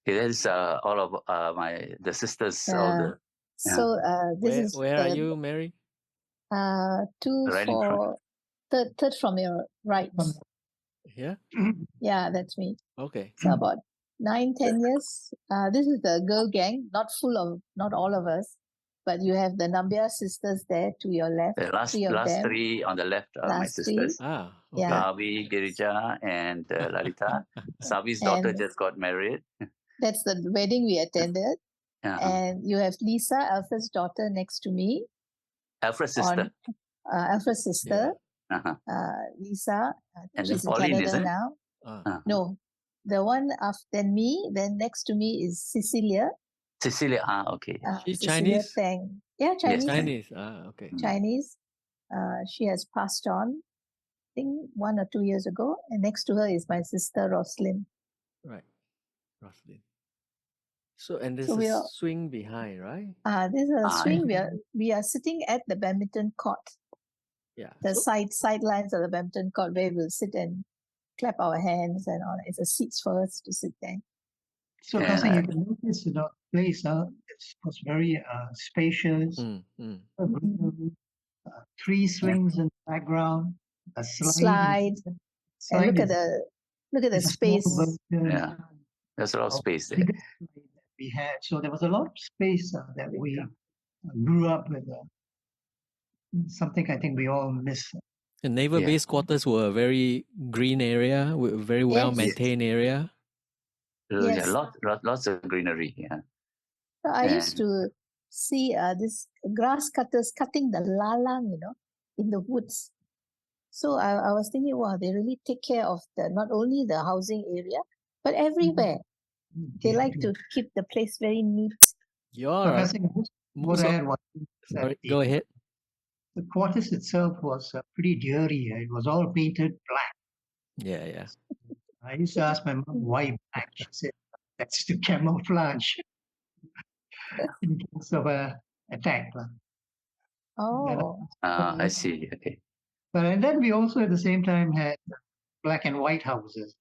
Okay, that's all of the sisters. All the So this is Where are you, Mary? 2, right in front. 4, third from your right. Here? Yeah, that's me. Okay. So about 9-10 years. This is the girl gang, not all of us, but you have the Nambiar sisters there to your left. The last 3 of them. three on the left are my Last 3. sisters. Ah, okay. Yeah. Savi, Girija, and Lalita. Savi's daughter And just got married. that's the wedding we attended. And you have Lisa, Alfred's daughter, next to me. Alfred's sister. Alfred's sister, Uh-huh. Lisa. And She's then in Pauline, Canada is it? now. Uh-huh. No, the one after me, then next to me is Cecilia. Cecilia, okay. She's Cecilia Chinese? Tang. Yeah, Chinese. Yes. Chinese. Okay. Chinese. She has passed on, I think 1 or 2 years ago. And next to her is my sister, Roslyn. Right. Roslyn. So, and there's So we a are- swing behind, right? This is a swing. We are sitting at the badminton court. Yeah. The sidelines of the badminton court where we'll sit and clap our hands and all. It's a seats for us to sit there. So, Kasing, you can notice the place was very spacious. Three swings in the background, a slide. And look at the space. Yeah, there's a lot of space there. We had, so there was a lot of space that we grew up with. Something I think we all miss. The naval base quarters were a very green area, a very well maintained area. Yeah, lots of greenery. Yeah. So I used to see this grass cutters cutting the lalang, in the woods. So I was thinking, wow, they really take care of not only the housing area, but everywhere. They like to keep the place very neat. Sorry, go ahead. The quarters itself was pretty dirty. It was all painted black. Yeah. I used to ask my mom why black. She said, that's to camouflage in case of an attack. Oh. I see. Okay. And then we also at the same time had black and white houses.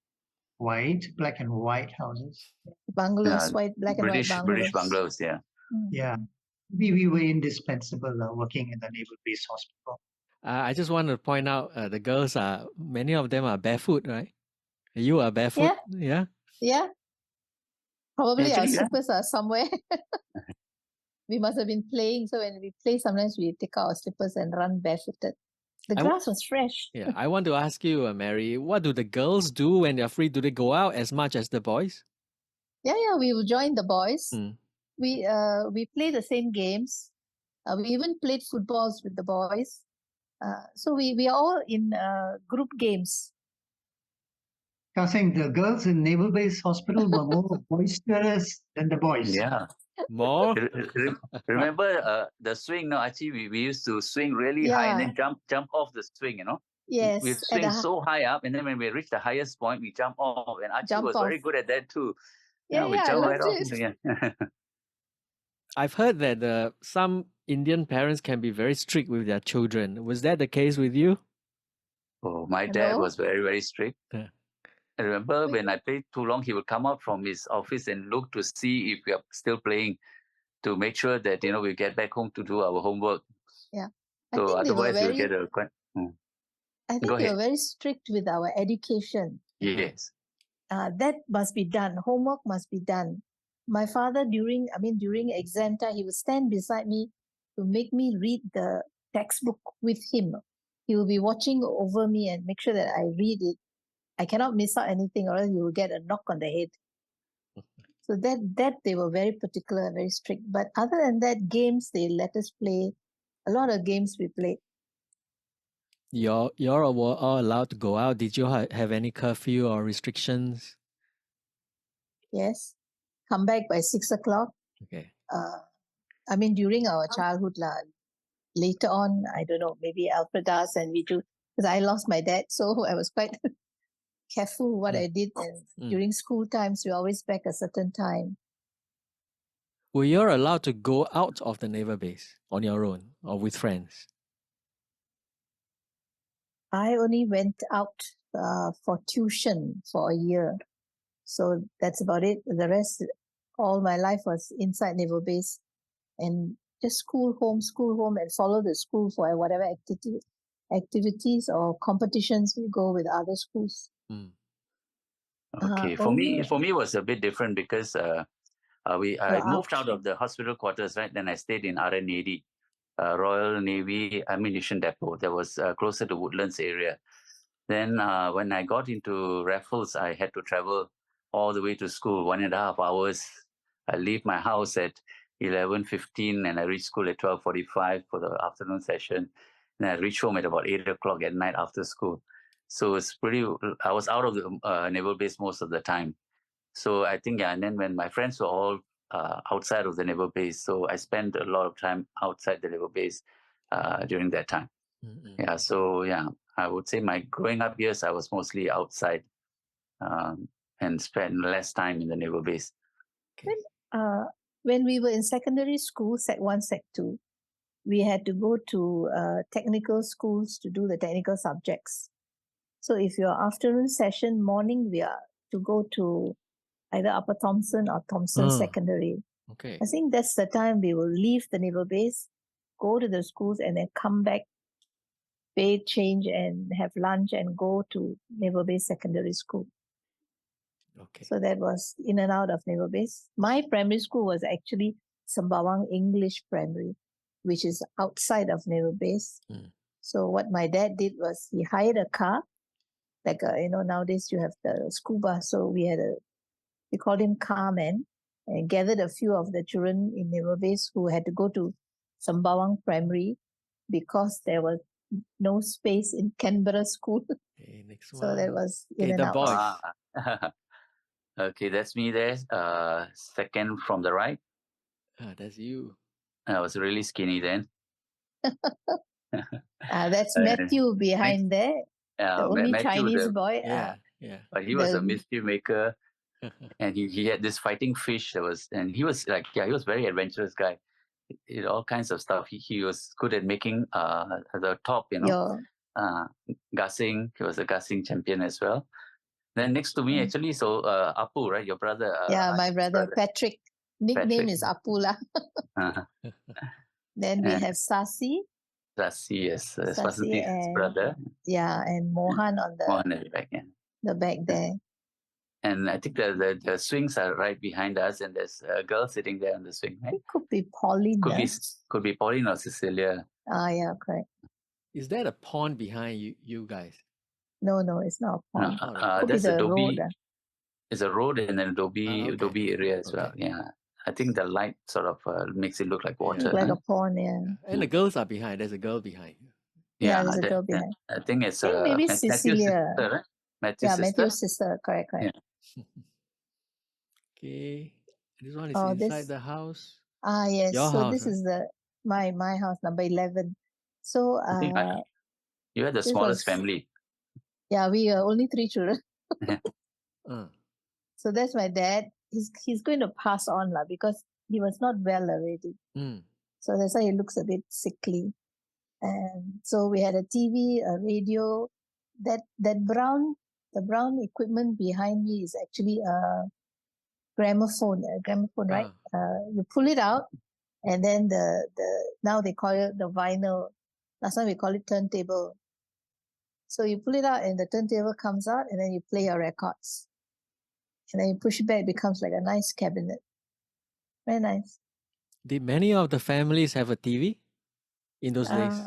Black and white houses. Bungalows, black and white bungalows. British bungalows, yeah. Yeah. We were indispensable working in the Naval Base Hospital. I just want to point out the girls many of them are barefoot, right? You are barefoot? Yeah. Probably our slippers are somewhere. We must have been playing. So when we play, sometimes we take out our slippers and run barefooted. The grass was fresh. Yeah, I want to ask you, Mary, what do the girls do when they're free? Do they go out as much as the boys? Yeah, we will join the boys. We play the same games. We even played footballs with the boys. So we are all in group games. I think the girls in Naval Base Hospital were more boisterous than the boys. Yeah. More? Remember the swing? No, actually, we used to swing really high and then jump off the swing, Yes. We swing so high up, and then when we reach the highest point, we jump off. And Archie was very good at that too. Yeah, we jump right off. I've heard that some Indian parents can be very strict with their children. Was that the case with you? Oh, my dad was very, very strict. Yeah. I remember when I played too long, he would come out from his office and look to see if we are still playing, to make sure that we get back home to do our homework. Yeah. So otherwise we'll get a I think we were very strict with our education. Yes. That must be done. Homework must be done. My father, during exam time, he would stand beside me to make me read the textbook with him. He will be watching over me and make sure that I read it. I cannot miss out anything, or else you will get a knock on the head. So that they were very particular, very strict. But other than that, games, they let us play. A lot of games we played. You're all allowed to go out. Did you have any curfew or restrictions? Yes. Come back by 6 o'clock. Okay. During our childhood, later on, I don't know, maybe Alfred does and we do. Because I lost my dad, so I was quite careful what I did. And during school times, we always back a certain time. Were you allowed to go out of the naval base on your own or with friends? I only went out for tuition for a year. So that's about it. The rest, all my life was inside Naval Base, and just school, home, and follow the school for whatever activities or competitions we go with other schools. Mm. Okay, for Only me it was a bit different because I you're moved out. out of the hospital quarters, right? Then I stayed in RNAD, Royal Navy Ammunition Depot. That was closer to Woodlands area. Then when I got into Raffles, I had to travel all the way to school, 1.5 hours. I leave my house at 11:15 and I reach school at 12:45 for the afternoon session. And I reach home at about 8 o'clock at night after school. So it's I was out of the naval base most of the time. So I think, yeah, and then when my friends were all outside of the naval base, so I spent a lot of time outside the naval base during that time. Mm-mm. Yeah, so yeah, I would say my growing up years, I was mostly outside and spent less time in the naval base. Okay. When we were in secondary school, Sec 1, Sec 2, we had to go to technical schools to do the technical subjects. So if your afternoon session, morning, we are to go to either Upper Thomson or Thomson Secondary. Okay. I think that's the time we will leave the naval base, go to the schools, and then come back, bathe, change, and have lunch, and go to Naval Base Secondary School. Okay. So that was in and out of Naval Base. My primary school was actually Sembawang English Primary, which is outside of Naval Base. Mm. So what my dad did was he hired a car, like nowadays you have the school bus. So we called him Carman, and gathered a few of the children in Naval Base who had to go to Sembawang Primary because there was no space in Canberra School. Okay, next So one. that was in Okay, and the out. boys. Okay, that's me there. Second from the right. That's you. I was really skinny then. That's Matthew behind there, the only Matthew, Chinese boy. Yeah. but he was a the- mischief maker, and he had this fighting fish and he was he was very adventurous guy. He did all kinds of stuff. He was good at making the top, your gassing. He was a gassing champion as well. Then next to me, Mm. actually, so Apu, right? Your brother. my brother Patrick. Nickname Patrick. is Apula. Then we And have Sasi. Sasi, yes, Sasi Vasanti's and brother. and Mohan on Mohan at the back end. the back there. And I think the swings are right behind us, and there's a girl sitting there on the swing, right? It could be Pauline. Could be Pauline or Cecilia. Yeah, correct. Is that a pond behind you guys? No, it's not a pond. Could be That's the Adobe. road. It's a road and an Adobe okay. area as well. Yeah, I think the light sort of makes it look like water. Look like a pond, yeah. And the girls are behind. There's a girl behind. Yeah, there's a girl behind. I think it's maybe Matthew's Cecilia. sister, right? Matthew's sister. Matthew's sister. Correct. Yeah. Okay. This one is Oh, inside the house. Yes. Your So house, this right? is my house, number 11. So I think you had the smallest family. Yeah, we are only 3 children. Uh, So that's my dad. He's going to pass on because he was not well already. mm. So that's why he looks a bit sickly. And so we had a TV, a radio. The brown equipment behind me is actually a gramophone. Right? You pull it out, and then the now they call it the vinyl. Last time we call it turntable. So you pull it out, and the turntable comes out, and then you play your records. And then you push it back, it becomes like a nice cabinet. Very nice. Did many of the families have a TV in those days?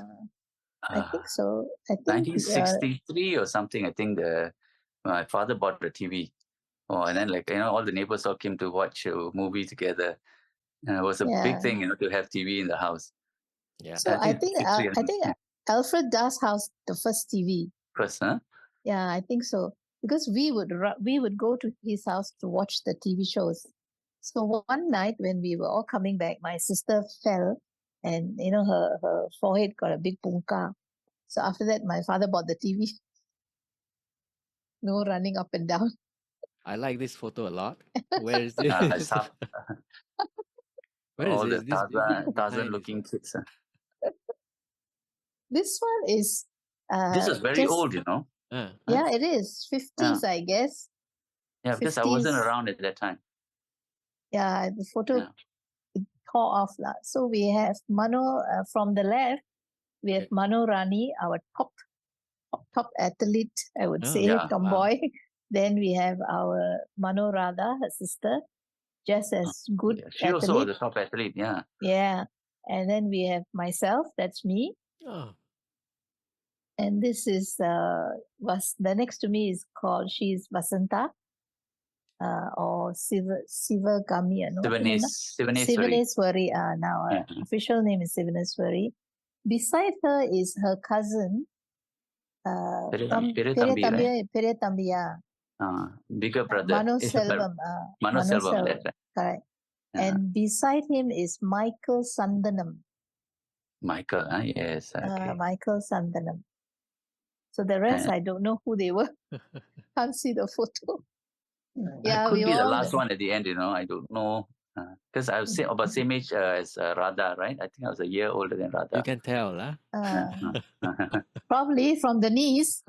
I think so. I think 1963 or something. I think my father bought the TV. And then all the neighbors all came to watch a movie together. And it was a big thing, to have TV in the house. Yeah. So I think Alfred Das house the first TV. First, huh? Yeah, I think so. Because we would go to his house to watch the TV shows. So one night when we were all coming back, my sister fell, and her forehead got a big punka. So after that, my father bought the TV. No running up and down. I like this photo a lot. Where is this? Where is all this? the Tarzan-looking kids. This one is. This is very old, Yeah, it is 50s, I guess. Yeah, because I wasn't 50s. around at that time. Yeah, the photo Yeah. tore off. So we have Mano from the left, we have Okay. Mano Rani, our top athlete, I would Oh, say, yeah, wow. tomboy. Then we have our Mano Radha, her sister, just as good Yeah, she also was athlete. a top athlete, yeah. Yeah. And then we have myself, that's me. Oh, And this is the next to me is called, she's Vasanta, or Sivagami. Sivaneswari. Sivaneswari. Now Yeah. official name is Sivaneswari. Beside her is her cousin, Peretambi, right? Peretambi, yeah. Bigger brother. Mano Yeah, Selvam. Mano Selvam, that's right. Correct. Yeah. And beside him is Michael Sandanam. Michael, yes, okay. Michael Sandanam. So the rest, I don't know who they were. Can't see the photo. Yeah, I could we be the all. last one at the end, I don't know. Because I was about same age as Radha, right? I think I was a year older than Radha. you can tell, huh? Probably from the knees.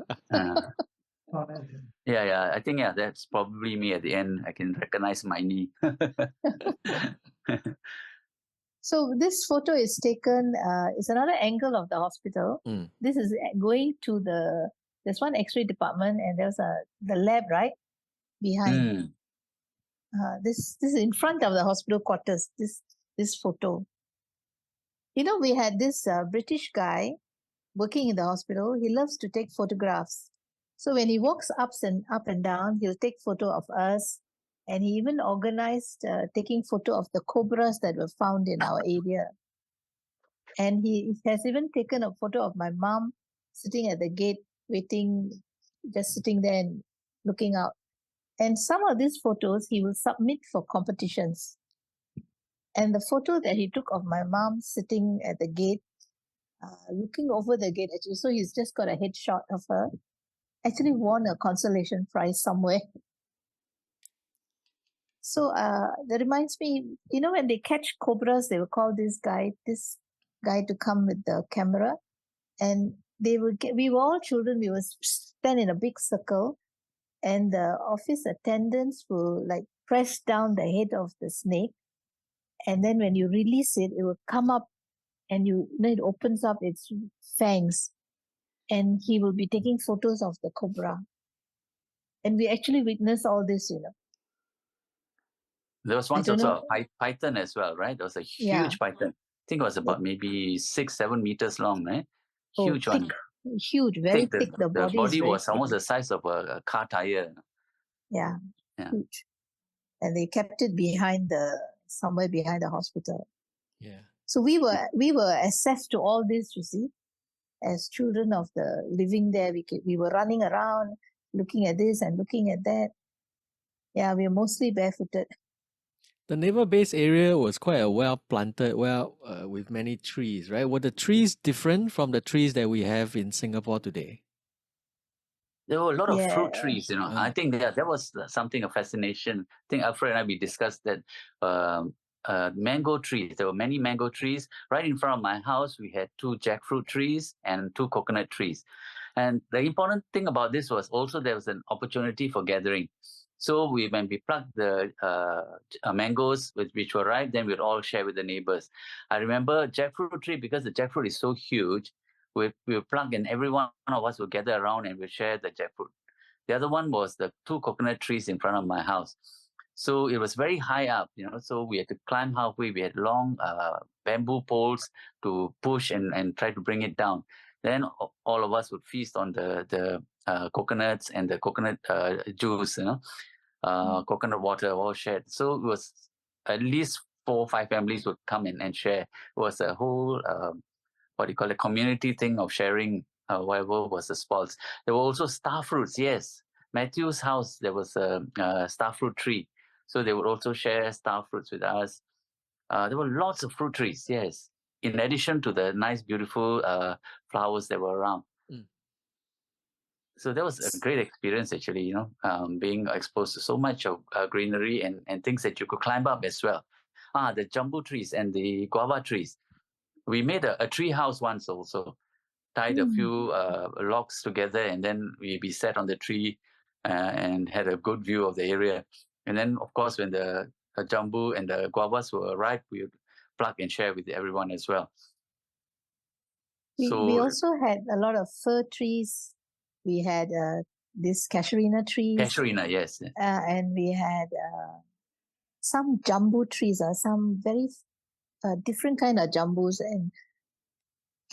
Yeah. I think, that's probably me at the end. I can recognize my knee. So this photo is taken, it's another angle of the hospital. Mm. This is going to there's one X-ray department and there's the lab, right? Behind. This is in front of the hospital quarters, this photo. We had this British guy working in the hospital. He loves to take photographs. So when he walks up and down, he'll take photo of us. And he even organized taking photo of the cobras that were found in our area. And he has even taken a photo of my mom sitting at the gate, waiting, just sitting there and looking out. And some of these photos he will submit for competitions. And the photo that he took of my mom sitting at the gate, looking over the gate, actually, so he's just got a headshot of her, actually won a consolation prize somewhere. So that reminds me, when they catch cobras, they will call this guy to come with the camera, and we were all children, we would stand in a big circle, and the office attendants will like press down the head of the snake, and then when you release it, it will come up, and it opens up its fangs, and he will be taking photos of the cobra. And we actually witnessed all this, There was once also a python as well, right? There was a huge python. I think it was about maybe 6-7 meters long, right? Huge thick, one. Huge, very thick. The body was very almost thick. the size of a car tire. Yeah, huge. And they kept it somewhere behind the hospital. Yeah. So we were access to all this, you see, as children of the living there. We were running around, looking at this and looking at that. Yeah, we were mostly barefooted. The naval base area was quite a well-planted, with many trees, right? Were the trees different from the trees that we have in Singapore today? There were a lot of fruit trees, I think that was something of fascination. I think Alfred and we discussed that mango trees. There were many mango trees. Right in front of my house, we had 2 jackfruit trees and 2 coconut trees. And the important thing about this was also there was an opportunity for gathering. So when we plucked the mangoes which were ripe, then we'd all share with the neighbors. I remember jackfruit tree, because the jackfruit is so huge, we would pluck and every one of us would gather around and we'd share the jackfruit. The other one was the 2 coconut trees in front of my house. So it was very high up, so we had to climb halfway. We had long bamboo poles to push and try to bring it down. Then all of us would feast on the coconuts and the coconut juice, coconut water, all shared. So it was at least 4 or 5 families would come in and share. It was a whole, community thing of sharing whatever was the spoils. There were also star fruits, yes. Matthew's house, there was a star fruit tree. So they would also share star fruits with us. There were lots of fruit trees, yes, in addition to the nice, beautiful flowers that were around. So that was a great experience, actually, being exposed to so much of greenery and things that you could climb up as well. The jambu trees and the guava trees. We made a tree house once also, tied a few logs together, and then we sat on the tree and had a good view of the area. And then, of course, when the jambu and the guavas were ripe, we would pluck and share with everyone as well. We So also had a lot of fir trees. We had this casuarina trees, casuarina, yes. and we had some jambu trees, some very different kind of jambus, and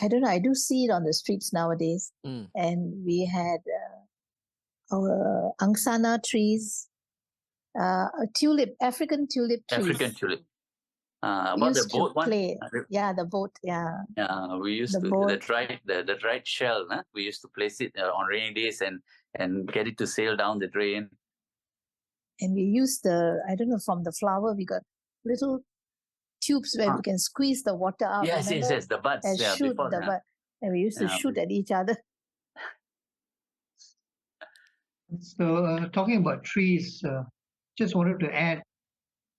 I don't know, I do see it on the streets nowadays. Mm. And we had our angsana trees, African tulip trees. African tulip. We About the used to boat one. play. Yeah, the boat. Yeah. We used The to boat. the dried shell. We used to place it on rainy days and get it to sail down the drain. And we used I don't know, from the flower, we got little tubes where we can squeeze the water out. Yes, remember? yes, the buds. And Yeah, shoot before the bud. And we used to shoot at each other. So, talking about trees, just wanted to add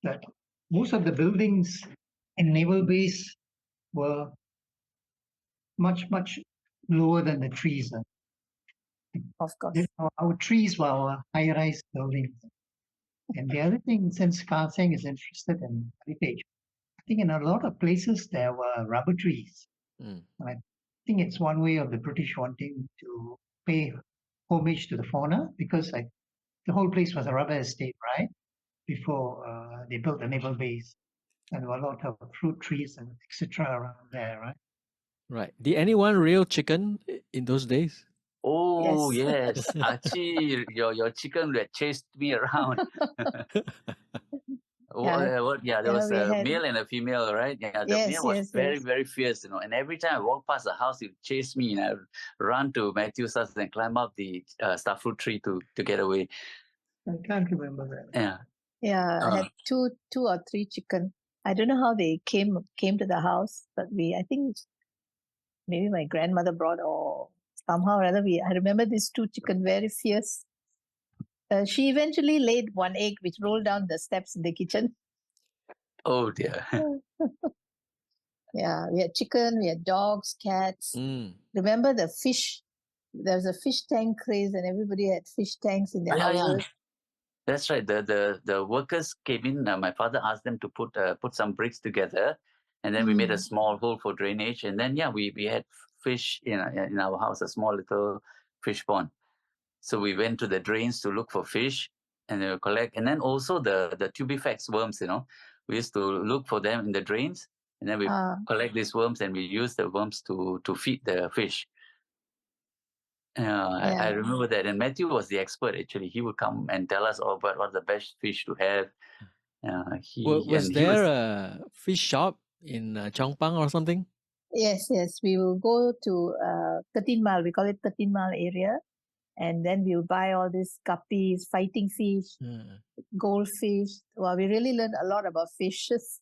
that most of the buildings in Naval Base were much, much lower than the trees. Of course. Our trees were our high-rise buildings. And the other thing, since Kanseng is interested in heritage, I think in a lot of places there were rubber trees. Mm. I think it's one way of the British wanting to pay homage to the fauna, because like the whole place was a rubber estate, right? Before they built the naval base, and there were a lot of fruit trees and etc. around there, right? Right. Did anyone rear chicken in those days? Oh Yes. yes, Archie, your chicken that chased me around. There was we a had- male and a female, right? Yeah, the Yes, male was yes, very, yes. very fierce, And every time I walk past the house, he would chase me, and I would run to Matthew's house and climb up the starfruit tree to get away. I can't remember that. Yeah. Yeah, I had two or three chicken. I don't know how they came to the house, but I think maybe my grandmother brought, or somehow or other. I remember these two chicken, very fierce. She eventually laid one egg, which rolled down the steps in the kitchen. Oh dear. Yeah, we had chicken, we had dogs, cats. Mm. Remember the fish? There was a fish tank craze, and everybody had fish tanks in their houses. That's right. The workers came in. My father asked them to put some bricks together, and then we made a small hole for drainage. And then we had fish in our house, a small little fish pond. So we went to the drains to look for fish, and they would collect. And then also the tubifax worms. We used to look for them in the drains, and then we collect these worms, and we use the worms to feed the fish. I remember that. And Matthew was the expert, actually. He would come and tell us all about what's the best fish to have. Was there a fish shop in Chongpang or something? Yes. We will go to 13 Mile. We call it 13 Mile area. And then we will buy all these guppies, fighting fish, goldfish. Well, we really learned a lot about fishes.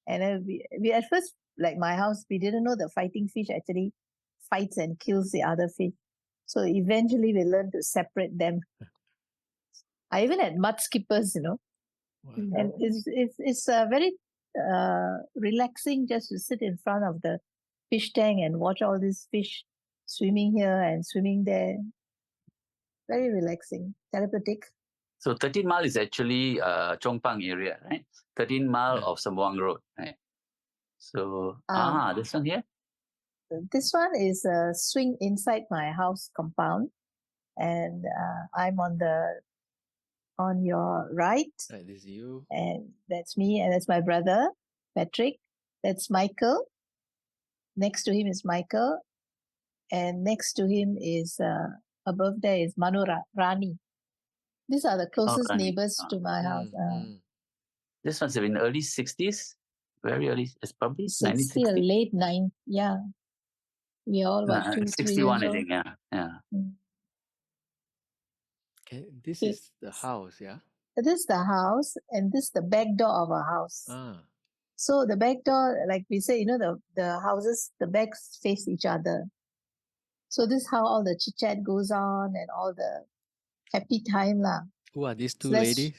And then we at first, like my house, we didn't know the fighting fish actually fights and kills the other fish. So eventually we learned to separate them. I even had mud skippers, Wow. And it's very relaxing just to sit in front of the fish tank and watch all these fish swimming here and swimming there. Very relaxing, therapeutic. So 13 Mile is actually Chongpang area, right? 13 Mile of Sembawang Road, right? So, this one here? This one is a swing inside my house compound, and I'm on your right. Right, this is you. And that's me, and that's my brother, Patrick. That's Michael. Next to him is Michael. And next to him is, above there is Manu Rani. These are the closest neighbors to my house. This one's in the early 60s? Very early. It's probably 60 or late 9. Yeah. We all about 2, 3 years 61, I old. think, yeah. Okay, this is the house, yeah? This is the house, and this is the back door of our house. So the back door, like we say, the houses, the backs face each other. So this is how all the chit chat goes on and all the happy time lah. Who are these two ladies?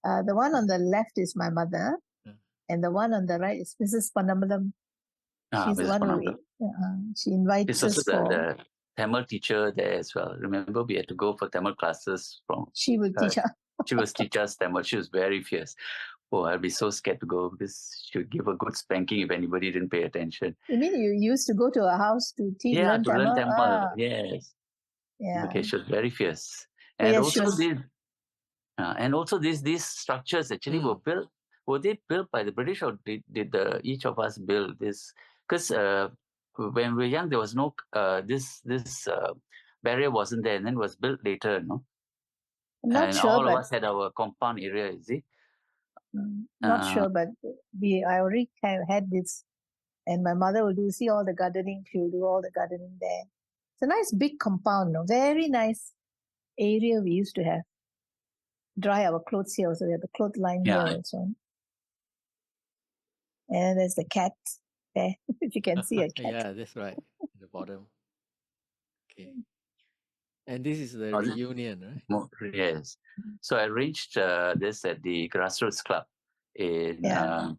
The one on the left is my mother, and the one on the right is Mrs. Panamalam. She's the one who she invites us for Tamil teacher there as well. Remember, we had to go for Tamil classes from. She would teach us. She was teach us Tamil. She was very fierce. Oh, I'd be so scared to go because she would give a good spanking if anybody didn't pay attention. You mean you used to go to a house to teach, Yeah, learn to learn Tamil? Tamil. Yes. Yeah. Okay, she was very fierce. Oh, And yes, she also was. these, these structures actually were built. Were they built by the British, or did each of us build this? Because when we were young, there was no this barrier wasn't there, and then it was built later, no? I'm not And sure, all of but us had our compound area, is it? not sure, but I already had this, and my mother will see all the gardening. She will do all the gardening there. It's a nice big compound, no? Very nice area we used to have. Dry our clothes here also. We have the clothesline here Yeah. also. And there's the cat there. If you can see a cat. Yeah, that's right. At the bottom. Okay. And this is the Oh, this- reunion, right? Yes. So I arranged this at the Grassroots Club in Yeah.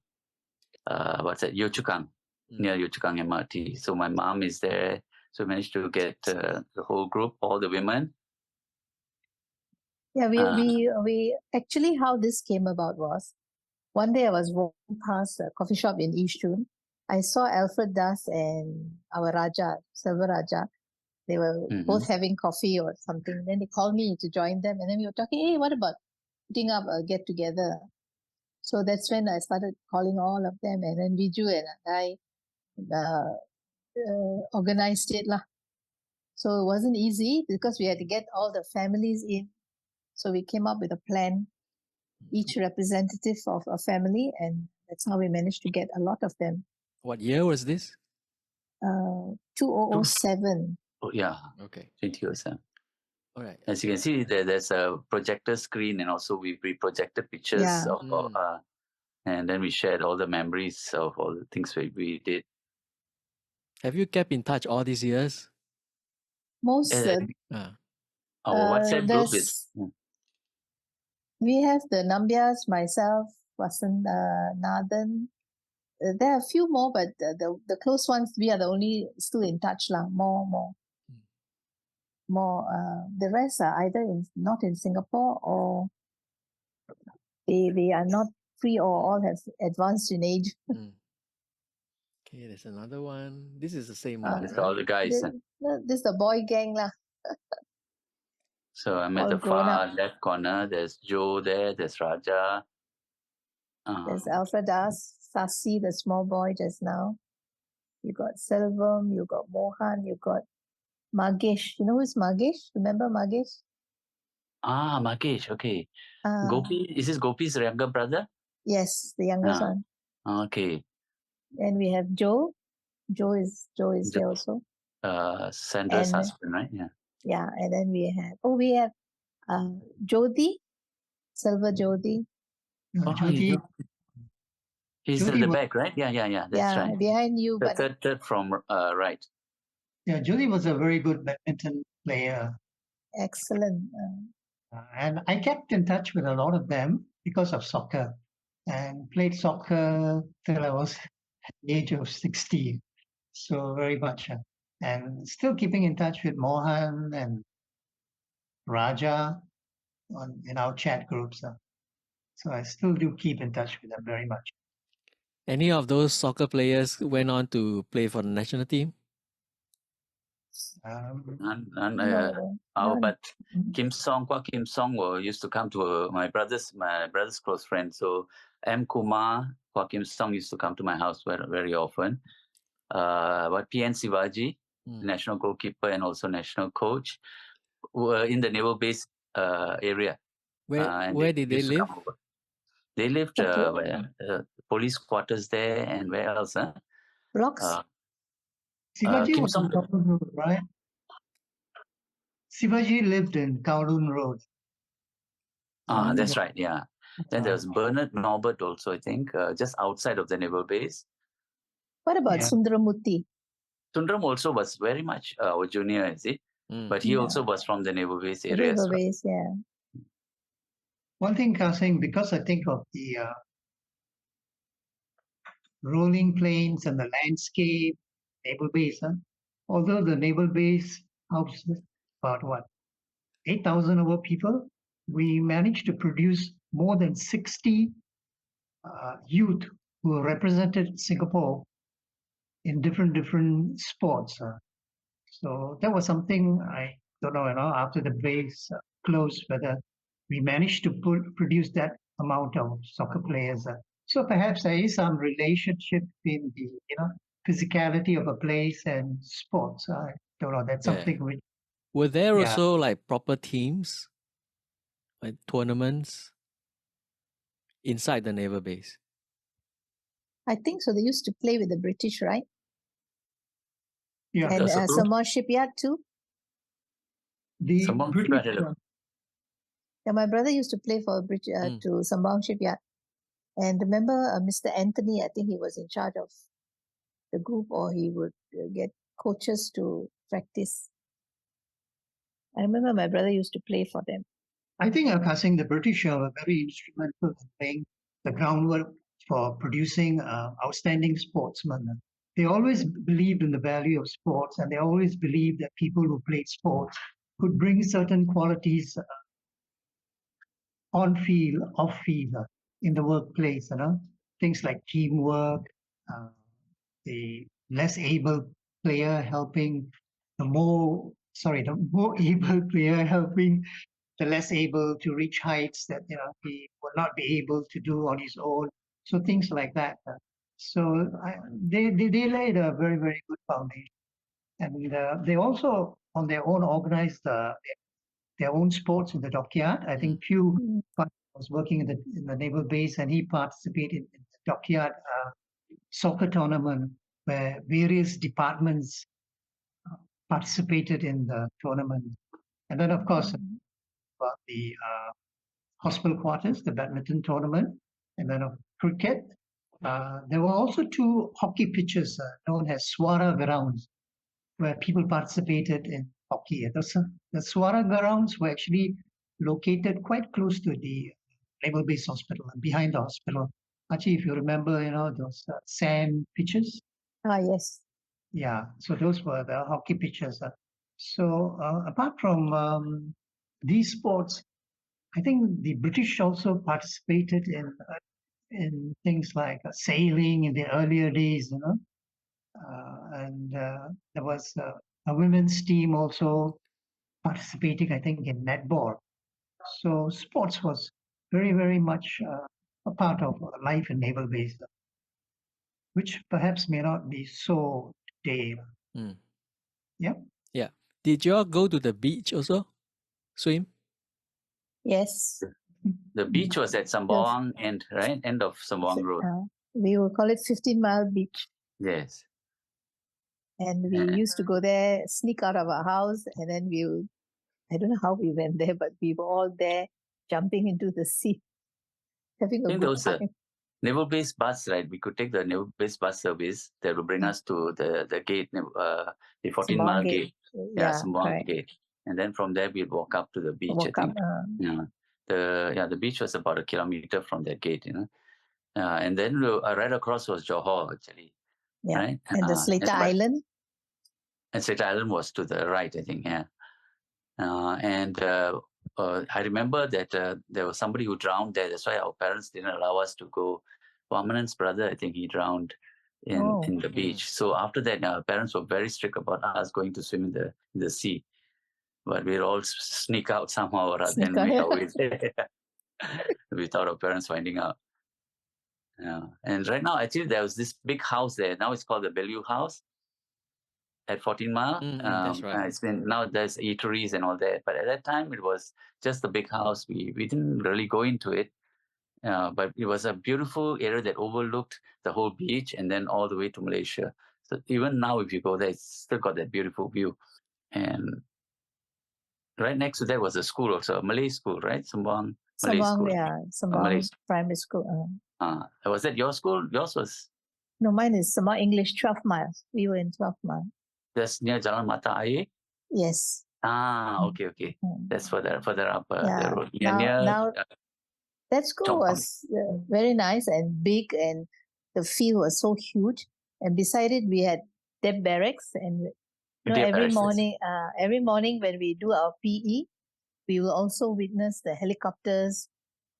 what's that? Yio Chu Kang, near Yio Chu Kang MRT. So my mom is there. So we managed to get the whole group, all the women. Yeah, we actually, how this came about was, one day I was walking past a coffee shop in Yishun. I saw Alfred Das and our Raja, Silver Raja. They were both having coffee or something. Then they called me to join them, and then we were talking, hey, what about putting up a get together? So that's when I started calling all of them, and then Viju and I organized it lah. So it wasn't easy because we had to get all the families in. So we came up with a plan, each representative of a family, and that's how we managed to get a lot of them. What year was this? 2007. Oh, yeah. Okay. 2007. All right. As you can see, there's a projector screen, and also we projected pictures Yeah. of, and then we shared all the memories of all the things we did. Have you kept in touch all these years? Most Our WhatsApp group is. we have the Nambiars, myself, Vasan, Nathan. There are a few more, but the close ones, we are the only still in touch lah. More. The rest are either not in Singapore, or they are not free, or all have advanced in age. Okay, there's another one. This is the same Ah, one, It's right? all the guys. This is the boy gang lah. So I'm at All the grown far up. left corner. There's Joe there. There's Raja. There's Alfred Das, Sasi, the small boy just now. You got Selvam, you got Mohan, you got Magesh. You know who's Magesh? Remember Magesh? Magesh. Okay. Gopi. Is this Gopi's younger brother? Yes, the youngest one. Okay. And we have Joe. Joe is here also. Sandra's And- husband, right? Yeah. Yeah, and then we have Jyoti, Silver Jyoti. Jyoti, He's Jyoti at the was- back, right? Yeah. That's right. Behind you, The but third from right. yeah, Jyoti was a very good badminton player. excellent. And I kept in touch with a lot of them because of soccer, and played soccer till I was at the age of 60. So very much. And still keeping in touch with Mohan and Raja in our chat groups. So I still do keep in touch with them very much. Any of those soccer players went on to play for the national team? But Kim Song used to come to my brother's close friend. So M. Kumar, Kim Song used to come to my house very, very often. But PN Sivaji, national goalkeeper and also national coach, were in the naval base area. Where did they used to live? come over. They lived police quarters there, and where else? Blocks. Sivaji Kim was on Song. Kowloon Road, right? Sivaji lived in Kowloon Road. That's right. Yeah. Then there was Bernard Norbert also, I think, just outside of the naval base. What about Sundaramurthy? Sundram also was very much our junior, is it? But he also was from the naval base The area. River Base, yeah. One thing, Kasing, because I think of the rolling plains and the landscape, naval base, although the naval base houses, about what, 8,000 over people. We managed to produce more than 60 youth who represented Singapore in different sports. So that was something I don't know, after the base closed, whether we managed to produce that amount of soccer players. So perhaps there is some relationship between the, physicality of a place and sports. I don't know. That's Yeah. something which, Were there Yeah. also like proper teams, like tournaments inside the naval base? I think so. They used to play with the British, right? yeah, And That's true. Sembawang Shipyard too. the Sembawang British, Shipyard, hello. Yeah, my brother used to play for Mm. to Sembawang Shipyard. And remember, Mr. Anthony, I think he was in charge of the group, or he would get coaches to practice. I remember my brother used to play for them. I think, Kasing, the British are very instrumental in laying the groundwork for producing outstanding sportsmen. They always believed in the value of sports, and they always believed that people who played sports could bring certain qualities on field, off field, in the workplace. Things like teamwork, the less able player helping the more able player helping the less able to reach heights that he will not be able to do on his own. So things like that. So they laid a very, very good foundation, and they also on their own organized their own sports in the dockyard. I think Pew was working in the naval base, and he participated in the dockyard soccer tournament where various departments participated in the tournament. And then, of course, the hospital quarters, the badminton tournament, and then of cricket. There were also two hockey pitches known as Swara grounds, where people participated in hockey. The Swara grounds were actually located quite close to the Naval Base Hospital and behind the hospital. Actually, if you remember, those sand pitches. Ah, yes. Yeah, so those were the hockey pitches. So apart from these sports, I think the British also participated in things like sailing in the earlier days, and there was a women's team also participating, I think, in netball. So sports was very, very much a part of life in naval base, which perhaps may not be so today. Mm. Yeah. Yeah. Did you all go to the beach also? Swim? Yes. The beach was at Sembawang end, right? End of Sembawang Road. We will call it 15-mile beach. Yes. And we used to go there, sneak out of our house, and then I don't know how we went there, but we were all there jumping into the sea, having I a think there good was a time. naval base bus, right? We could take the naval base bus service that will bring us to the gate, the 14-mile Sembawang gate. Yeah, Sembawang correct. gate. And then from there we'd walk up to the beach. Walk I up. think. The beach was about 1 kilometer from that gate, and then right across was Johor, actually. Yeah. Right? And the Slater Island. And Slater Island was to the right, I think, yeah. I remember that there was somebody who drowned there. That's why our parents didn't allow us to go. Wamanan's brother, I think he drowned in the beach. So after that, our parents were very strict about us going to swim in the sea. But we'd all sneak out somehow or other and make our way there without our parents finding out. Yeah. And right now, actually, there was this big house there. Now it's called the Bellew House at 14 Mile. That's right. It's been, now there's eateries and all that. But at that time, it was just a big house. We didn't really go into it. But it was a beautiful area that overlooked the whole beach and then all the way to Malaysia. So even now, if you go there, it's still got that beautiful view. And right next to that was a school also, a Malay school, right? Sembawang Malay School. Sembawang Primary School. Was that your school? Yours was? No, mine is Sembawang English, 12 miles. We were in 12 miles. That's near Jalan Mata Air? Yes. Okay. That's further up the road. Now that school was very nice and big, and the field was so huge. And beside it, we had that barracks, and You know, Dear every parents, morning when we do our PE, we will also witness the helicopters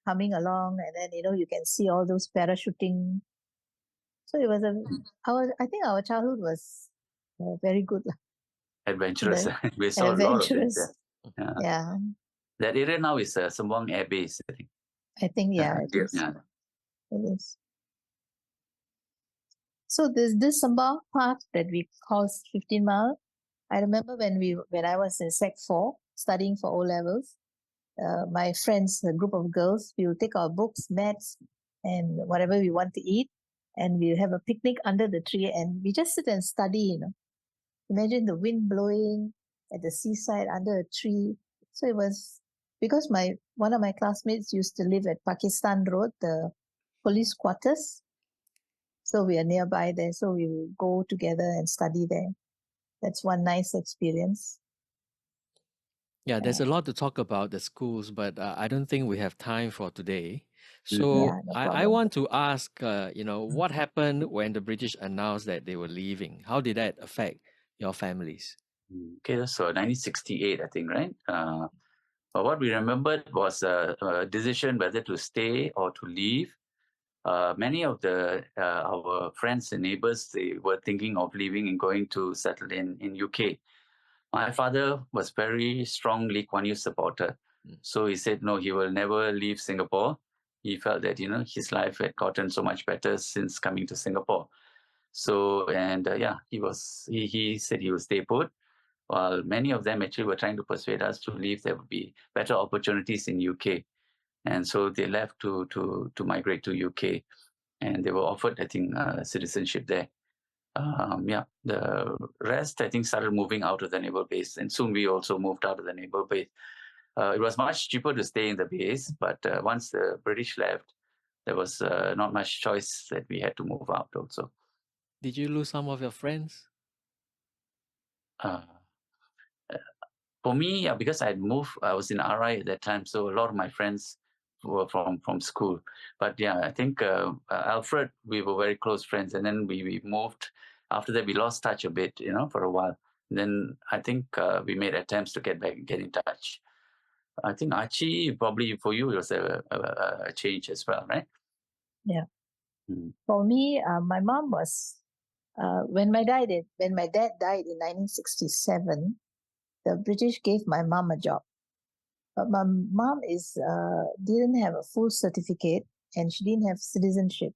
coming along, and then you can see all those parachuting. So it was I think our childhood was very good, lah. adventurous. Very We saw a lot of things adventurous. there. Yeah, That area now is Sembawang Air Base, I think. I think it is. Yeah. It is. So there's this Sembawang Park that we call 15 Mile. I remember when I was in Sec 4 studying for O levels, my friends, a group of girls, we would take our books, mats, and whatever we want to eat, and we have a picnic under the tree, and we just sit and study. Imagine the wind blowing at the seaside under a tree. So it was because one of my classmates used to live at Pakistan Road, the police quarters. So we are nearby there. So we will go together and study there. That's one nice experience. Yeah, there's a lot to talk about the schools, but I don't think we have time for today. Mhm. So Yeah, no I problem. want to ask, what happened when the British announced that they were leaving? How did that affect your families? Okay, so 1968, I think, right? But what we remembered was a decision whether to stay or to leave. Many of our friends and neighbors, they were thinking of leaving and going to settle in UK. My father was very strong Lee Kuan Yew supporter. So he said, no, he will never leave Singapore. He felt that, his life had gotten so much better since coming to Singapore. So, and he said he will stay put. While many of them actually were trying to persuade us to leave, there would be better opportunities in UK. And so they left to migrate to UK. And they were offered, I think, citizenship there. The rest, I think, started moving out of the naval base, and soon we also moved out of the naval base. It was much cheaper to stay in the base, but once the British left, there was not much choice that we had to move out also. Did you lose some of your friends? Uh, for me, because I was in RI at that time, so a lot of my friends were from school. But yeah, I think Alfred, we were very close friends, and then we moved. After that, we lost touch a bit, for a while. Then I think we made attempts to get in touch. I think Archie, probably for you, it was a change as well, right? Yeah. Mm. For me, my mom was when my dad died in 1967. The British gave my mom a job, but my mom didn't have a full certificate and she didn't have citizenship.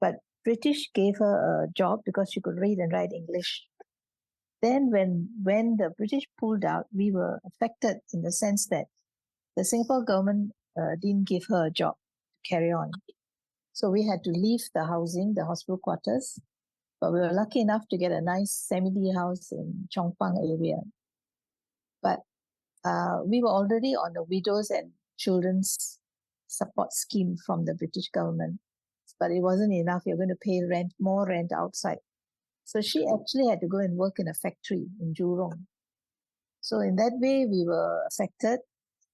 But British gave her a job because she could read and write English. Then when the British pulled out, we were affected in the sense that the Singapore government didn't give her a job to carry on. So we had to leave the housing, the hospital quarters, but we were lucky enough to get a nice semi-D house in Chong Pang area. But we were already on the widows and children's support scheme from the British government, but it wasn't enough. You're going to pay more rent outside. So she actually had to go and work in a factory in Jurong. So in that way, we were affected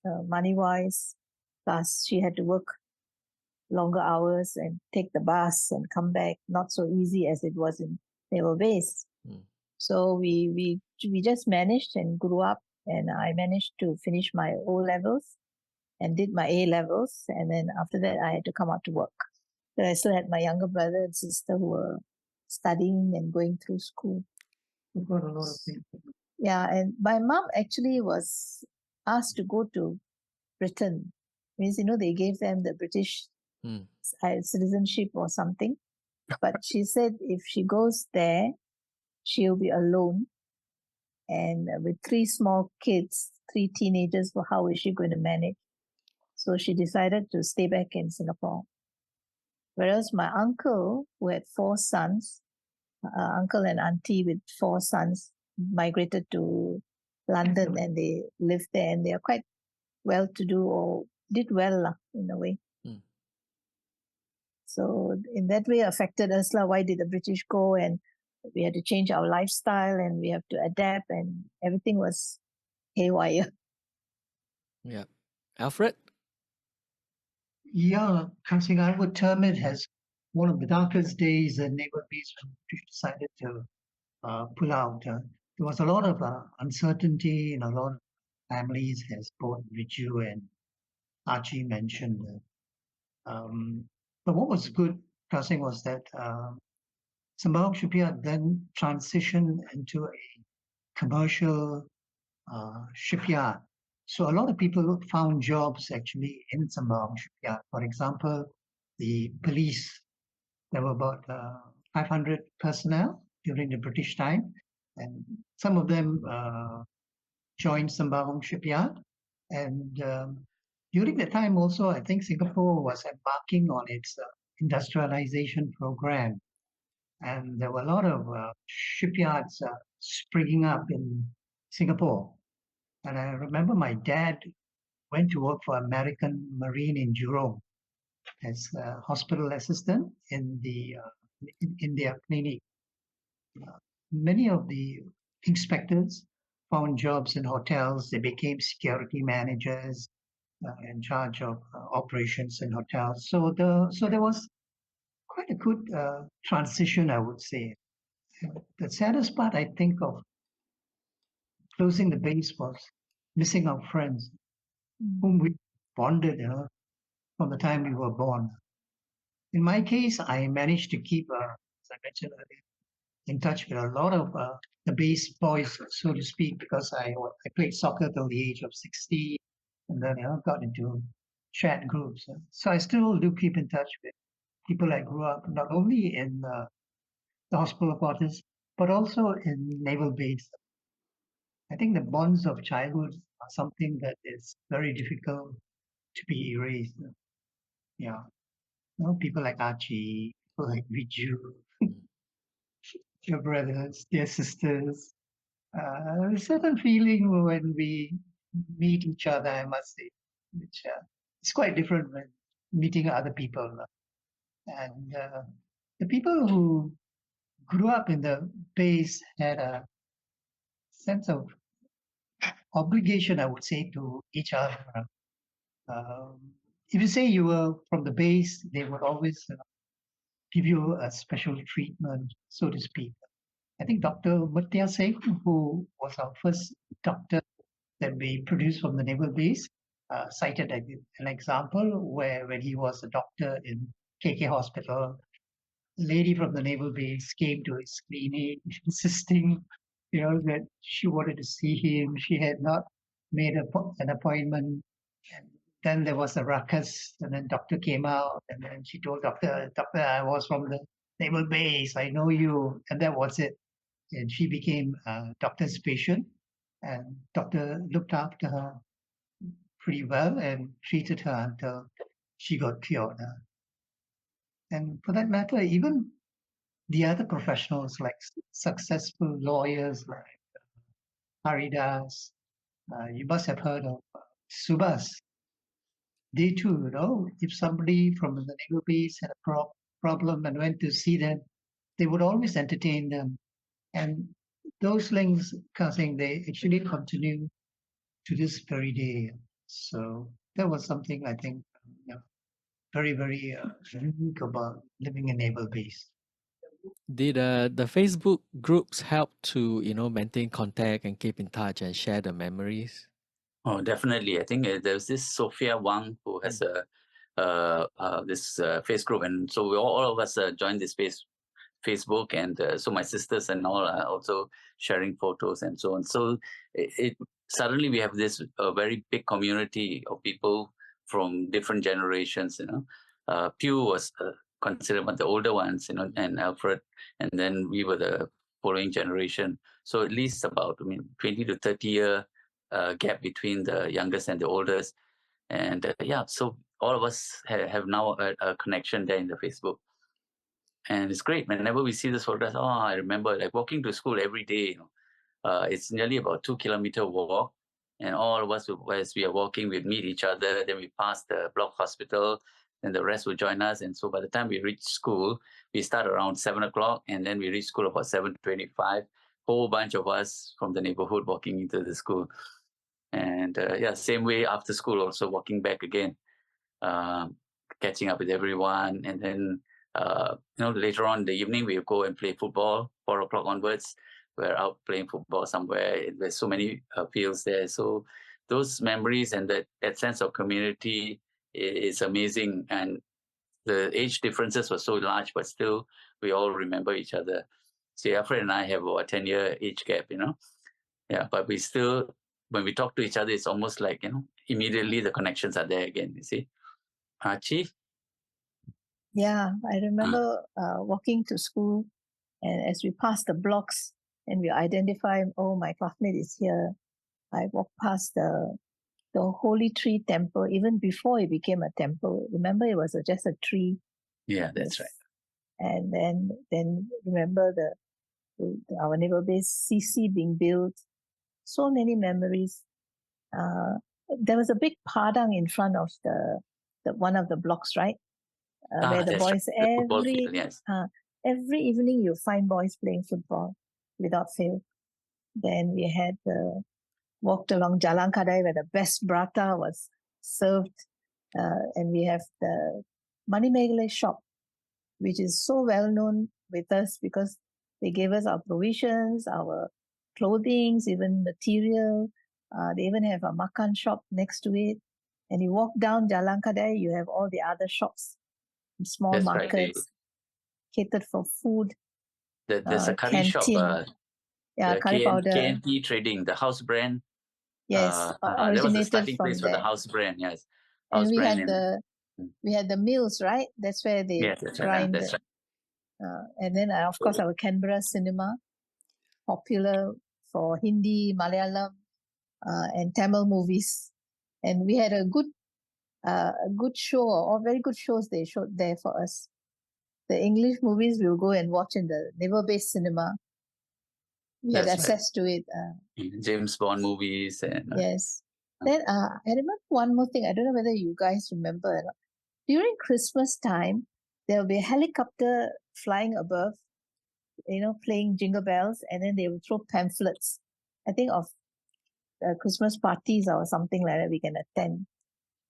money-wise. Plus, she had to work longer hours and take the bus and come back. Not so easy as it was in Naval Base. So we just managed and grew up, and I managed to finish my O levels and did my A levels, and then after that I had to come out to work. But I still had my younger brother and sister who were studying and going through school. We've got a lot of things. Yeah, and my mom actually was asked to go to Britain. Means they gave them the British citizenship or something. But she said if she goes there, she'll be alone. And with 3 small kids, 3 teenagers, how is she going to manage? So she decided to stay back in Singapore. Whereas my uncle, who had 4 sons, uncle and auntie with 4 sons, migrated to London and they lived there, and they are quite well-to-do or did well in a way. So in that way affected us. Why did the British go? And we had to change our lifestyle and we have to adapt, and everything was haywire. Yeah. Alfred? Yeah, Kansing, I would term it as one of the darkest days at Naval Base when the British decided to pull out. there was a lot of uncertainty in a lot of families, as both Viju and Archie mentioned. But what was good, Kasing, was that Sembawang Shipyard then transitioned into a commercial shipyard. So a lot of people found jobs actually in Sembawang Shipyard. For example, the police, there were about 500 personnel during the British time, and some of them joined Sembawang Shipyard. And during that time also, I think Singapore was embarking on its industrialization program. And there were a lot of shipyards springing up in Singapore. And I remember my dad went to work for American Marine in Jurong as a hospital assistant in their clinic. Many of the inspectors found jobs in hotels. They became security managers in charge of operations in hotels. So there was quite a good transition, I would say. The saddest part, I think, of closing the base was missing our friends whom we bonded, from the time we were born. In my case, I managed to keep, as I mentioned earlier, in touch with a lot of the base boys, so to speak, because I played soccer till the age of 60, and then got into chat groups. So I still do keep in touch with people I grew up not only in the hospital quarters, but also in naval base. I think the bonds of childhood are something that is very difficult to be erased. Yeah, people like Archie, people like Viju, your brothers, their sisters. A certain feeling when we meet each other, I must say, which is quite different when meeting other people. And the people who grew up in the base had a sense of obligation, I would say, to each other. Um, if you say you were from the base, they would always give you a special treatment, so to speak. I think Dr. Mutya Singh, who was our first doctor that we produced from the naval base, cited an example where when he was a doctor in KK Hospital, a lady from the naval base came to his clinic insisting, that she wanted to see him. She had not made an appointment. And then there was a ruckus, and then doctor came out, and then she told doctor, I was from the naval base. I know you, and that was it. And she became doctor's patient, and doctor looked after her pretty well and treated her until she got cured. And for that matter, even the other professionals like successful lawyers like Haridas, you must have heard of Subhas. They too, if somebody from the naval base had a problem and went to see them, they would always entertain them. And those links, Kasing, they actually continue to this very day. So that was something I think very, very unique about living in naval base. Did the Facebook groups help to maintain contact and keep in touch and share the memories? Oh, definitely. I think there's this Sophia Wang who has this face group, and so we all of us joined this Facebook, and so my sisters and all are also sharing photos and so on. So it suddenly we have this very big community of people from different generations. Pew was considered one of the older ones, and Alfred, and then we were the following generation. So at least about 20 to 30-year gap between the youngest and the oldest, and so all of us have now a connection there in the Facebook. And it's great. Whenever we see this photos, I remember like walking to school every day. It's nearly about 2-kilometer walk, and all of us, as we are walking, we'd meet each other. Then we pass the block hospital, and the rest would join us. And so by the time we reach school, we start around 7 o'clock, and then we reach school about 7:25. Whole bunch of us from the neighborhood walking into the school, and same way after school, also walking back again, catching up with everyone, and then. Later on in the evening, we'll go and play football, 4 o'clock onwards. we're out playing football somewhere. There's so many fields there. So those memories and that sense of community is amazing. And the age differences were so large, but still we all remember each other. See, Alfred and I have a 10-year age gap, Yeah, but we still, when we talk to each other, it's almost like, immediately the connections are there again, you see. Chief? Yeah, I remember walking to school, and as we passed the blocks and we identify, oh, my classmate is here. I walked past the Holy Tree Temple even before it became a temple. Remember, it was just a tree. Yeah, that's right. And then remember our naval base CC being built. So many memories. There was a big padang in front of the one of the blocks, right? Where the that's right. boys The football field, yes. every evening you find boys playing football without fail. Then we had walked along Jalan Kadai where the best prata was served, and we have the Manimegale shop, which is so well known with us because they gave us our provisions, our clothing, even material. They even have a makan shop next to it. And you walk down Jalan Kadai, you have all the other shops, small That's right. markets, catered for food. There's a curry shop, canteen. Yeah, the curry powder. KNT Trading, the house brand. Yes, that was the originated starting from place for the there. house brand, yes. And House we brand had we had the mills, right? That's where they yes, that's right. grind. That's right. And then, of course, our Canberra cinema, popular for Hindi, Malayalam, and Tamil movies. And we had a good show, or very good shows they showed there for us. The English movies we'll go and watch in the Naval Base cinema. We had That's right. access to it. James Bond movies and Yes. Then I remember one more thing. I don't know whether you guys remember or not. During Christmas time, there will be a helicopter flying above, playing jingle bells, and then they will throw pamphlets. I think of Christmas parties or something like that we can attend.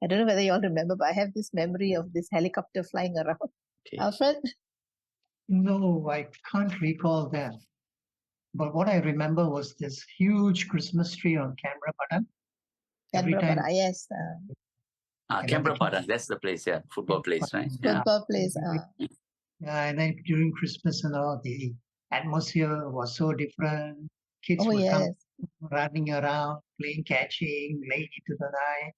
I don't know whether you all remember, but I have this memory of this helicopter flying around. Okay. Alfred? No, I can't recall that. But what I remember was this huge Christmas tree on Canberra Padang. Every time, yes. Canberra Padang, that's the place, yeah. Football place, right? Yeah. Football place. and then during Christmas and all, the atmosphere was so different. Kids would come running around, playing catching, late into the night.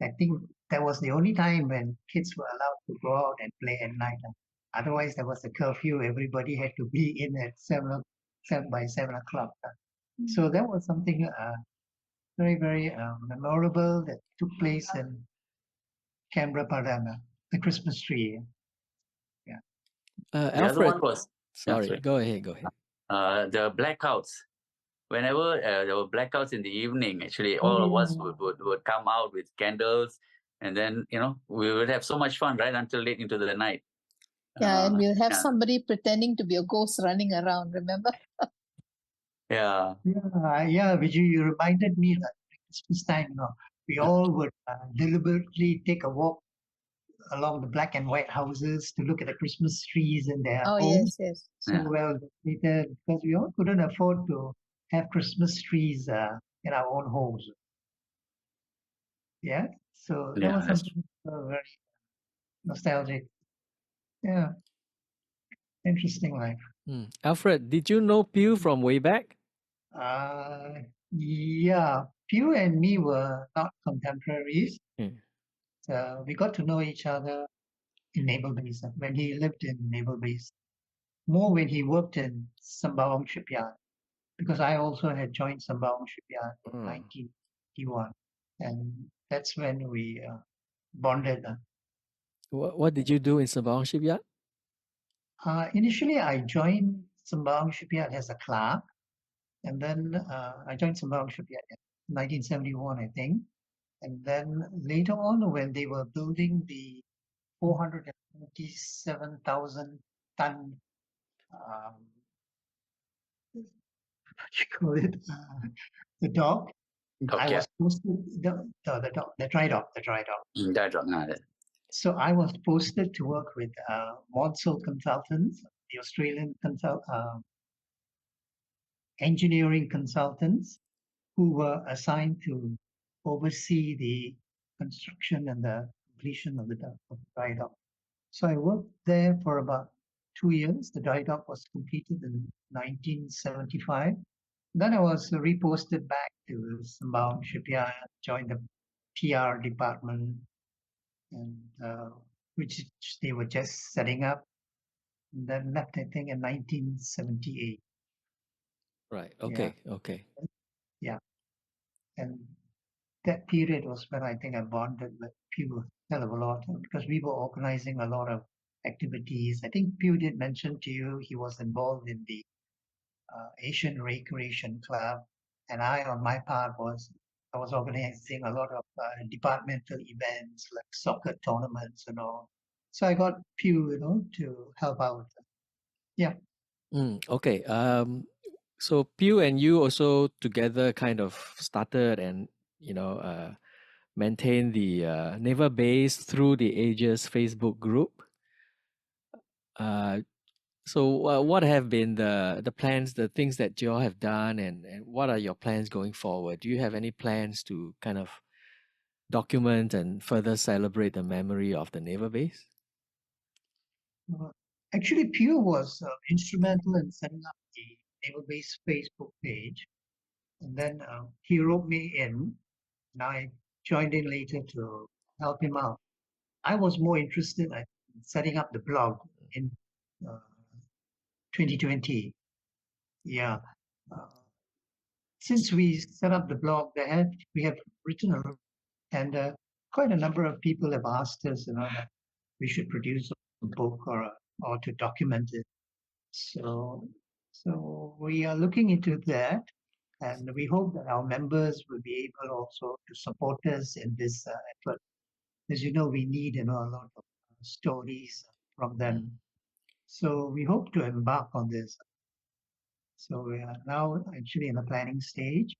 I think that was the only time when kids were allowed to go out and play at night. Otherwise, there was a curfew. Everybody had to be in at 7 by 7 o'clock. So that was something very, very memorable that took place in Canberra Padang, the Christmas tree. Yeah. The other Alfred, one was sorry, go ahead. the blackouts. Whenever there were blackouts in the evening, actually, all of us would come out with candles, and then we would have so much fun right until late into the night. Yeah, and we'll have somebody pretending to be a ghost running around. Remember? Yeah. Yeah, Vijay, you reminded me that Christmas time, we all would deliberately take a walk along the black and white houses to look at the Christmas trees in their homes. Yes. So well decorated, because we all couldn't afford to have Christmas trees in our own homes. Yeah, so that was something very nostalgic. Yeah, interesting life. Alfred, did you know Pew from way back? Yeah, Pew and me were not contemporaries. We got to know each other in Naval Base when he lived in Naval Base. More when he worked in Sembawang Shipyard, because I also had joined Sembawang Shipyard in 1981, and that's when we bonded. What did you do in Sembawang Shipyard? Initially, I joined Sembawang Shipyard as a clerk, and then I joined Sembawang Shipyard in 1971, I think. And then later on, when they were building the 427,000 ton, what you call it, the dock. I was posted the dry dock. Dry dock. So I was posted to work with Monsell Consultants, the Australian engineering consultants who were assigned to oversee the construction and the completion of the dry dock. So I worked there for about 2 years. The dry dock was completed in 1975. Then I was reposted back to Sembawang Shipyard, joined the PR department, and which they were just setting up. And then left, I think, in 1978. Right. Yeah, Okay. Okay. yeah. And that period was when I think I bonded with Pew a hell of a lot because we were organizing a lot of activities. I think Pew did mention to you he was involved in the Asian Recreation Club, and I, on my part, I was organizing a lot of departmental events like soccer tournaments and all. So I got Pew, to help out. Yeah. Okay. So Pew and you also together kind of started and maintain the Naval Base through the Ages Facebook group. So what have been the plans, the things that you all have done, and what are your plans going forward? Do you have any plans to kind of document and further celebrate the memory of the Naval Base? Uh, Actually, Pew was instrumental in setting up the Naval Base Facebook page. And then he wrote me in, and I joined in later to help him out. I was more interested in setting up the blog in uh, 2020. Yeah. Uh, since we set up the blog, we have written and quite a number of people have asked us, that we should produce a book or to document it. So we are looking into that, and we hope that our members will be able also to support us in this effort. As you know, we need a lot of stories from them. So we hope to embark on this. So we are now actually in the planning stage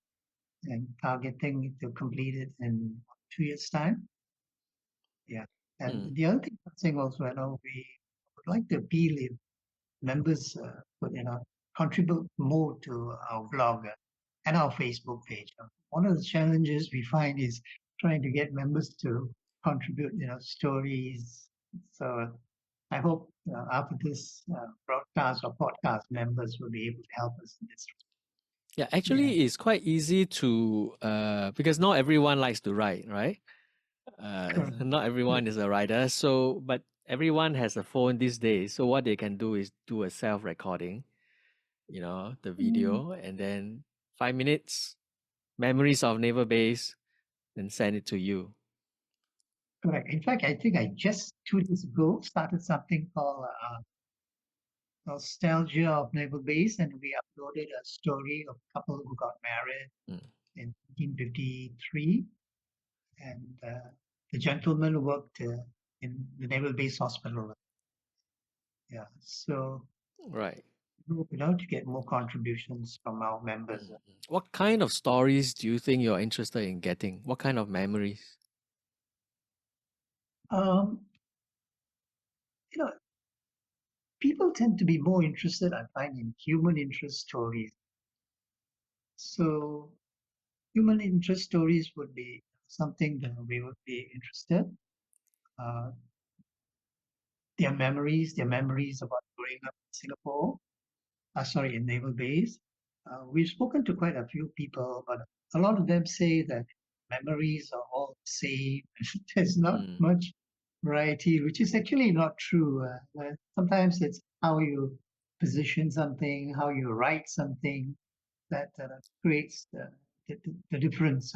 and targeting to complete it in 2 years' time. Yeah. And the other thing I'm saying also, we would like to appeal if members would, contribute more to our blog and our Facebook page. One of the challenges we find is trying to get members to contribute, stories. So I hope after this broadcast or podcast, members will be able to help us in this. Yeah, actually, it's quite easy to because not everyone likes to write, right? Correct. Not everyone is a writer, so but everyone has a phone these days. So what they can do is do a self-recording, the video, and then 5 minutes, memories of Naval Base, and send it to you. Correct. In fact, I think I just 2 days ago started something called Nostalgia of Naval Base, and we uploaded a story of a couple who got married in 1953, and the gentleman worked in the Naval Base Hospital. Yeah, so Right. we hope to get more contributions from our members. What kind of stories do you think you're interested in getting? What kind of memories? Um, people tend to be more interested, I find, in human interest stories. So human interest stories would be something that we would be interested. Uh, their memories about growing up in Singapore, in Naval Base. We've spoken to quite a few people, but a lot of them say that memories are all the same. There's not much variety, which is actually not true. Sometimes it's how you position something, how you write something that creates the difference.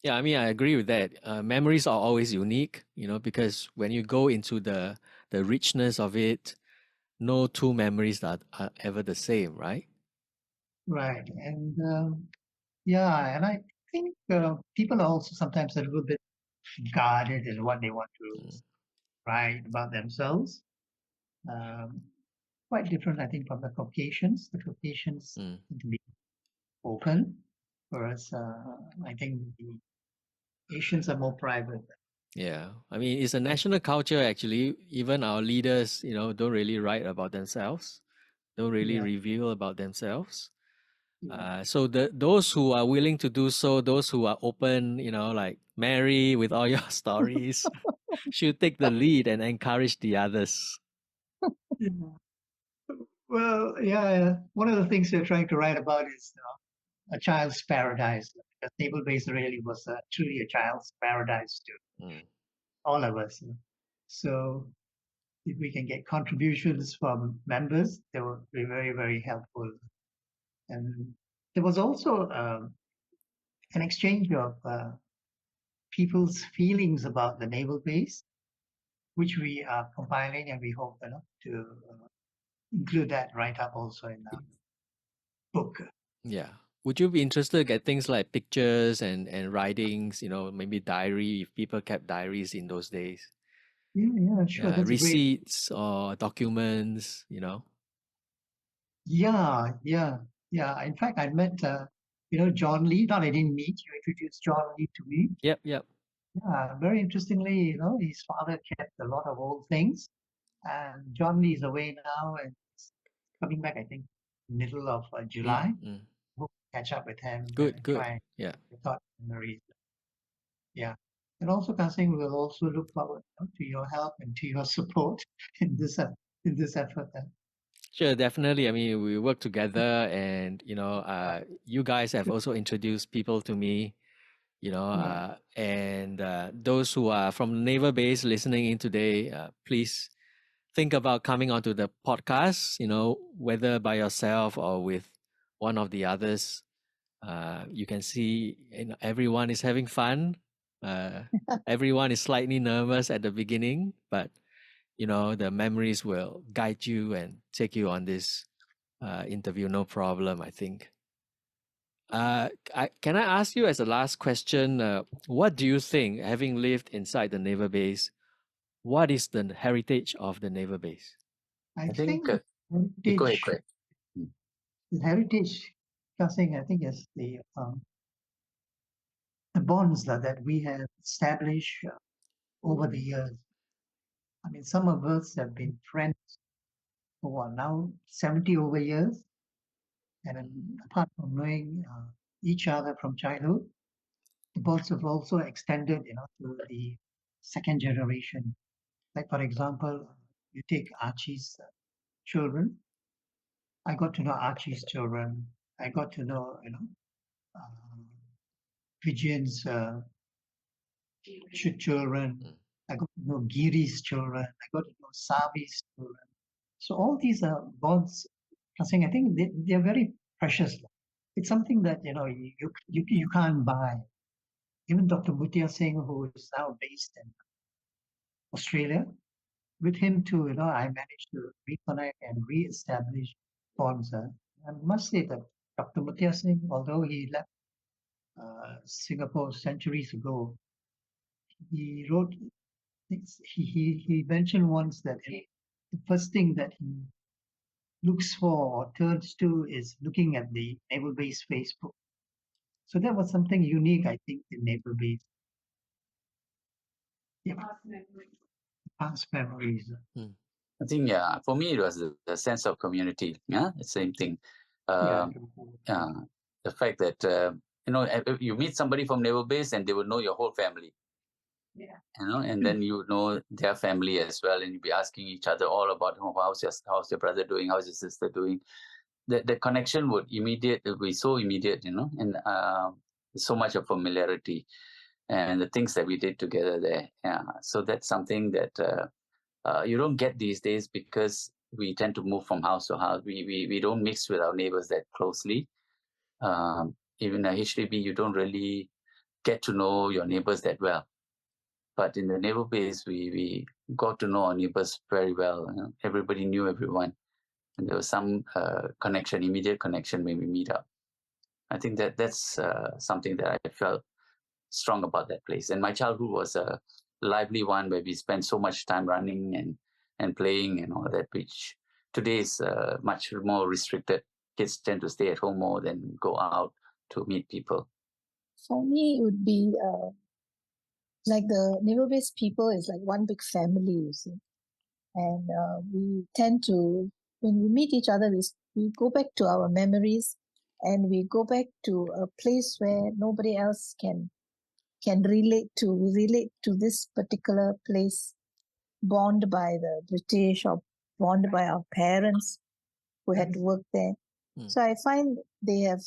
Yeah, I mean, I agree with that. Memories are always unique, because when you go into the richness of it, no two memories are ever the same, right? Right. And and I think people are also sometimes a little bit guarded in what they want to write about themselves. Quite different, I think, from the Caucasians. The Caucasians tend to be open, whereas I think the Asians are more private. Yeah, I mean, it's a national culture actually. Even our leaders, don't really write about themselves, don't really Yeah. reveal about themselves. So those who are willing to do so, those who are open, like Mary with all your stories, should take the lead and encourage the others. Yeah. Well, yeah, one of the things we're trying to write about is a child's paradise. Because Naval Base really was truly a child's paradise to Mm. all of us. So if we can get contributions from members, they will be very, very helpful. And there was also an exchange of people's feelings about the naval base, which we are compiling, and we hope to include that right up also in the book. Yeah. Would you be interested to get things like pictures and writings, maybe diary, if people kept diaries in those days? Yeah, sure. That's a great. Receipts or documents, Yeah. In fact, I met, John Lee. Not I didn't meet you. Introduced John Lee to me. Yep. Yeah, very interestingly, his father kept a lot of old things, and John Lee is away now and he's coming back, I think, middle of July. Mm. We'll catch up with him Good. and try Yeah. the thought memories. Yeah. And also, Kasing, we'll also look forward to your help and to your support in this effort. Sure, definitely. I mean, we work together, and you guys have also introduced people to me, and those who are from Naval Base listening in today, please think about coming onto the podcast, whether by yourself or with one of the others. You can see everyone is having fun. Everyone is slightly nervous at the beginning, but the memories will guide you and take you on this interview, no problem, I think. Can I ask you as a last question, what do you think, having lived inside the naval base, what is the heritage of the naval base? I think, think go ahead. the heritage, Kasing, I think is the bonds that we have established over the years. I mean, some of us have been friends for what, now 70 over years. And then apart from knowing each other from childhood, the bonds have also extended, to the second generation. Like, for example, you take Archie's children. I got to know Archie's children. I got to know, Vijayan's children. I got to know Giri's children. I got to know Savi's children. So all these bonds, I think they're very precious. It's something that you can't buy. Even Dr. Bhutia Singh, who is now based in Australia, with him too, I managed to reconnect and re-establish bonds. I must say that Dr. Bhutia Singh, although he left Singapore centuries ago, he wrote. He mentioned once that the first thing that he looks for or turns to is looking at the Naval Base Facebook. So that was something unique, I think, in Naval Base. Yeah. Past memories. I think, for me, it was the sense of community. Yeah, the same thing. The fact that, you meet somebody from Naval Base and they will know your whole family. Yeah. And then you know their family as well, and you'll be asking each other all about how's your brother doing, how's your sister doing. The connection would be so immediate, and so much of familiarity, and the things that we did together there. Yeah, so that's something that you don't get these days because we tend to move from house to house. We don't mix with our neighbors that closely. Even a HDB, you don't really get to know your neighbors that well. But in the naval base, we got to know our neighbors very well. Everybody knew everyone, and there was some immediate connection when we meet up. I think that's something that I felt strong about that place. And my childhood was a lively one where we spent so much time running and playing and all that, which today is much more restricted. Kids tend to stay at home more than go out to meet people. For me, it would be like the naval base people is like one big family, you see. And we tend to, when we meet each other, we go back to our memories and we go back to a place where nobody else can relate to this particular place, born by the British or born by our parents who had to work there. Mm. So I find they have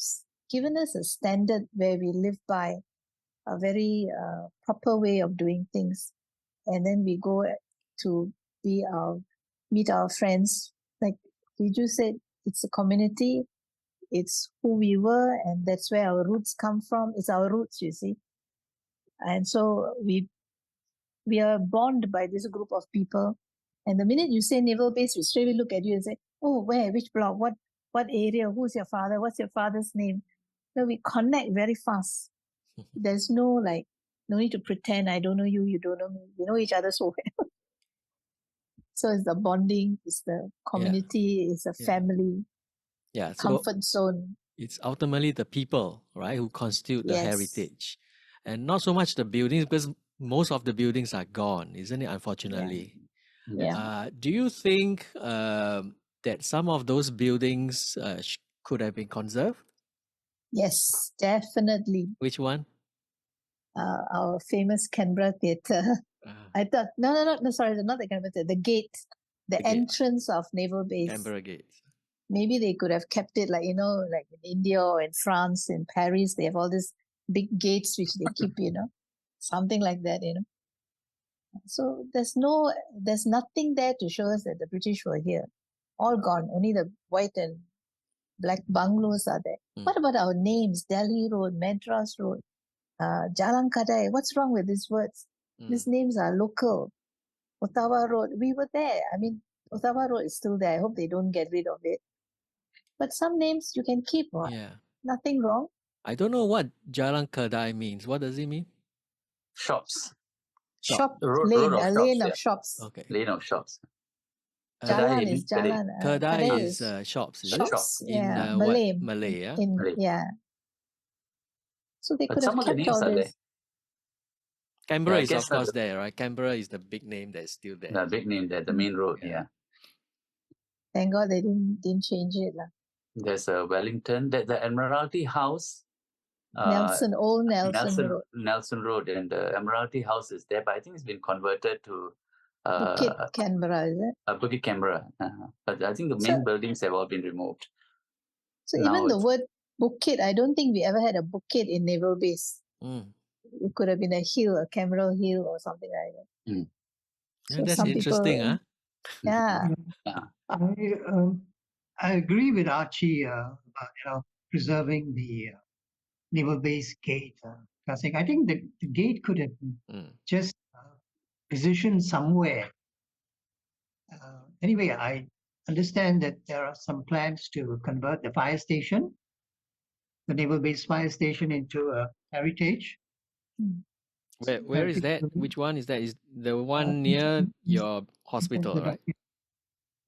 given us a standard where we live by a very proper way of doing things, and then we go to meet our friends. Like Viju said, it's a community. It's who we were, and that's where our roots come from. It's our roots, you see. And so we are bonded by this group of people. And the minute you say naval base, we straight away look at you and say, "Oh, where? Which block? What area? Who's your father? What's your father's name?" So we connect very fast. There's no need to pretend I don't know you, you don't know me. We know each other so well. So it's the bonding, it's the community, it's a Yeah. family, Yeah. So comfort zone. it's ultimately the people, right, who constitute the Yes. heritage, and not so much the buildings, because most of the buildings are gone, isn't it? Unfortunately. Yeah. Do you think that some of those buildings could have been conserved? Yes, definitely. Which one? Our famous Canberra Theatre. I thought, no, sorry, not the Canberra Theatre, the gate, the The gate. entrance of Naval Base. Canberra Gates. Maybe they could have kept it like in India or in France, in Paris, they have all these big gates which they keep, something like that, So there's nothing there to show us that the British were here. All gone. Only the white and black bungalows are there. What about our names? Delhi Road, Madras Road, Jalan Kadai. What's wrong with these words? These names are local. Ottawa Road. We were there. I mean, Ottawa Road is still there. I hope they don't get rid of it. But some names you can keep. Right? Yeah. Nothing wrong. I don't know what Jalan Kadai means. What does it mean? Shops. Shop Road lane, of a shops, lane of yeah. shops. Okay. Lane of shops. Jalan Kadai is means Kadai. jalan. Kadai is is shops, is shop. it? shops. In Yeah, what? Malay. Malay, yeah? Malay. Yeah. So they But could have some of the kept names all are this. Canberra I is, guess of course, there, right? Canberra is the big name that's still there. the big name there, the main road, yeah. Thank God they didn't change it. There's a Wellington, the Admiralty House. Old Nelson Road. Nelson Road, and the Admiralty House is there, but I think it's been converted to Bukit Canberra, is it? Bukit Canberra. But I think the main buildings have all been removed. So Now even the it's- word Bukit, I don't think we ever had a Bukit in Naval Base. It could have been a hill, a Cameron Hill or something like that. Mm. Yeah, So that's some interesting, people, huh? yeah. I agree with Archie about preserving the naval base gate. I think the gate could have been just positioned somewhere. Anyway, I understand that there are some plans to convert the fire station, the naval base fire station, into a heritage. Where is that? Which one is that? Is the one near your hospital, right?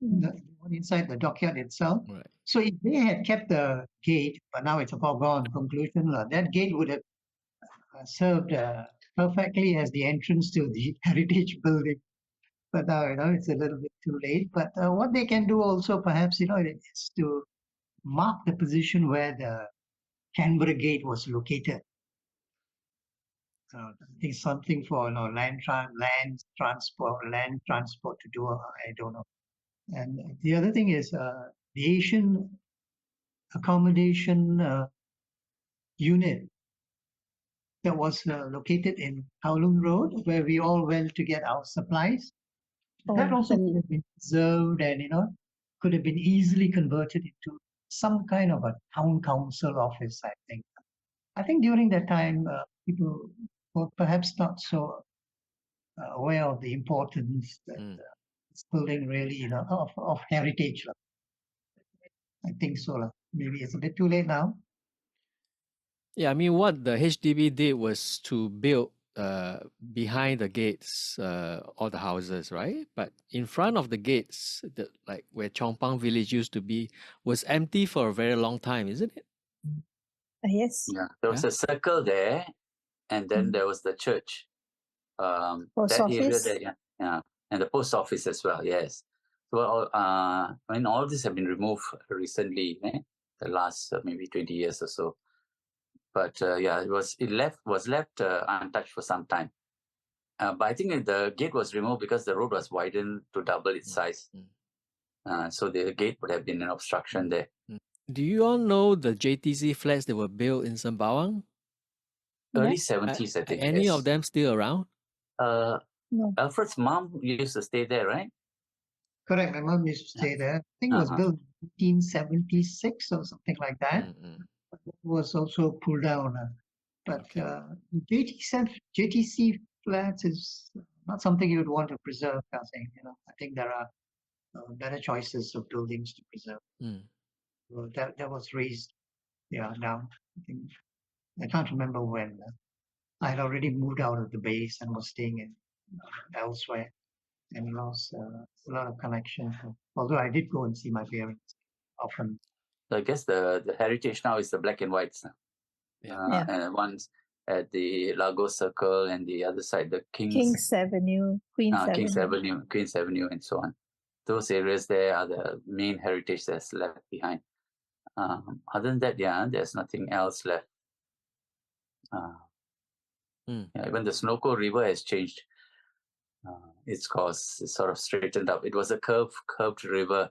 The one inside the dockyard itself. Right. So if they had kept the gate, but now it's a foregone conclusion, that gate would have served perfectly as the entrance to the heritage building. But now, it's a little bit too late. But what they can do also, perhaps, is to mark the position where the Canberra Gate was located. I think something for land transport to do. I don't know. And the other thing is the Asian accommodation unit that was located in Kowloon Road, where we all went to get our supplies. That also could have been preserved and could have been easily converted into some kind of a town council office. I think during that time people were perhaps not so aware of the importance that this building really of heritage. I think so. Maybe it's a bit too late now. Yeah, I mean, what the HDB did was to build behind the gates all the houses, right? But in front of the gates, like where Chong Pang village used to be, was empty for a very long time, isn't it? Yes. Yeah, there was a circle there, and then there was the church. Post that area office. there, yeah, and the post office as well. Yes. So, all this have been removed recently. the last maybe 20 years or so. But yeah, it was left untouched for some time. But I think the gate was removed because the road was widened to double its size. So the gate would have been an obstruction there. Do you all know the JTC flats that were built in Sembawang? Early Yeah. 70s, I think. Any yes. of them still around? No. Alfred's mom used to stay there, right? Correct. My mom used to stay there. I think it was built in 1976 or something like that. It was also pulled down. But JTC flats is not something you would want to preserve, Kasing. I think there are better choices of buildings to preserve. So that was raised, down. I can't remember when. I had already moved out of the base and was staying in elsewhere, and lost a lot of connection. Although I did go and see my parents often. So I guess the heritage now is the black and whites. Yeah. And one's at the Lagos Circle, and the other side, the King's Avenue, Queen's King's Avenue. Avenue, Queen's Avenue, and so on. Those areas there are the main heritage that's left behind. Other than that, there's nothing else left. Even the Snoko River has changed its course. It's sort of straightened up. It was a curved river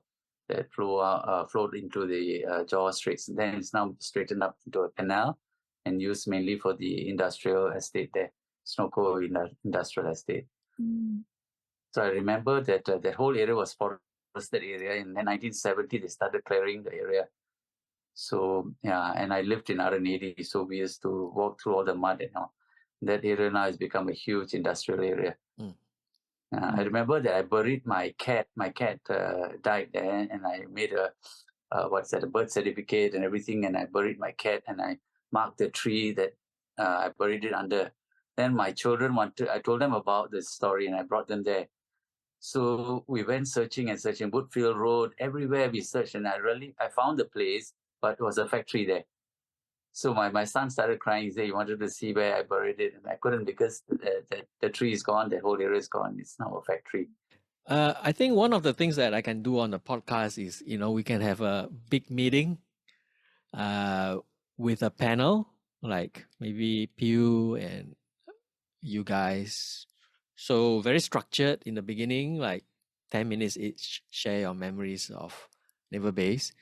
that flowed into the Johor Straits. Then it's now straightened up into a canal and used mainly for the industrial estate there, Snoko Industrial Estate. So I remember that that whole area was forested area. In 1970, they started clearing the area. So and I lived in R80, so we used to walk through all the mud and all. That area now has become a huge industrial area. I remember that I buried my cat. My cat died there, and I made a birth certificate and everything, and I buried my cat, and I marked the tree that I buried it under. Then my children I told them about this story, and I brought them there. So we went searching and searching, Woodfield Road, everywhere we searched, and I found the place, but it was a factory there. So my son started crying. He said he wanted to see where I buried it, and I couldn't because the tree is gone, the whole area is gone. It's now a factory. I think one of the things that I can do on the podcast is, we can have a big meeting with a panel, like maybe Pew and you guys. So very structured in the beginning, like 10 minutes each, share your memories of Naval Base.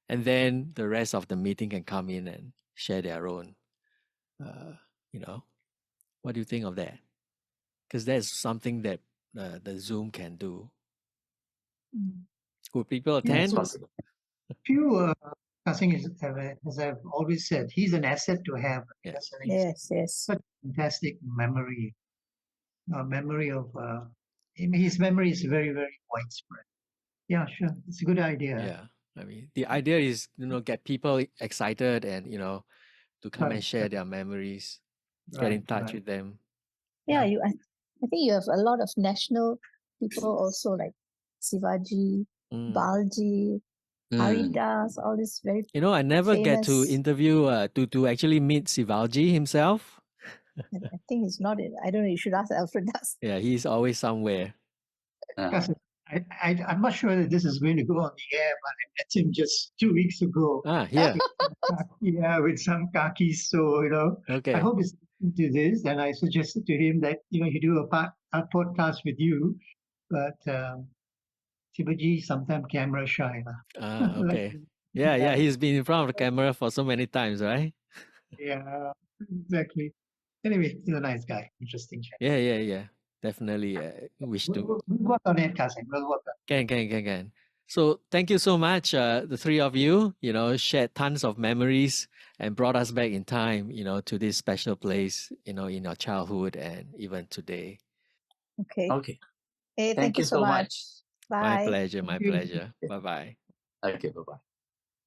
And then the rest of the meeting can come in and share their own, what do you think of that? Because that's something that the Zoom can do. Would people attend? Few, Kasing, as I've always said, he's an asset to have. Yes. Such fantastic memory. Memory of his memory is very, very widespread. Yeah, sure. It's a good idea. Yeah. I mean, the idea is, get people excited and, to come and share their memories, get in touch with them. Yeah, I think you have a lot of national people also, like Sivaji, Balji, Haridas, all this very I never get to famous- interview to actually meet Sivaji himself. I think it's not it. I don't know. You should ask Alfred. Yeah, he's always somewhere. I'm not sure that this is going to go on the air, but I met him just 2 weeks ago. Yeah. Yeah, with some khakis. So, Okay. I hope he's listening to this. And I suggested to him that, he do a podcast with you. But Sibaji sometimes camera shy. Okay. Yeah, he's been in front of the camera for so many times, right? Yeah, exactly. Anyway, he's a nice guy. Interesting chat. Yeah. Definitely wish to. We'll work on it, Kasing. We'll work on it. Can. So thank you so much, the three of you, shared tons of memories and brought us back in time, to this special place, in your childhood and even today. Okay. Hey, thank you so much. Bye. My pleasure. Bye-bye. Okay, bye-bye.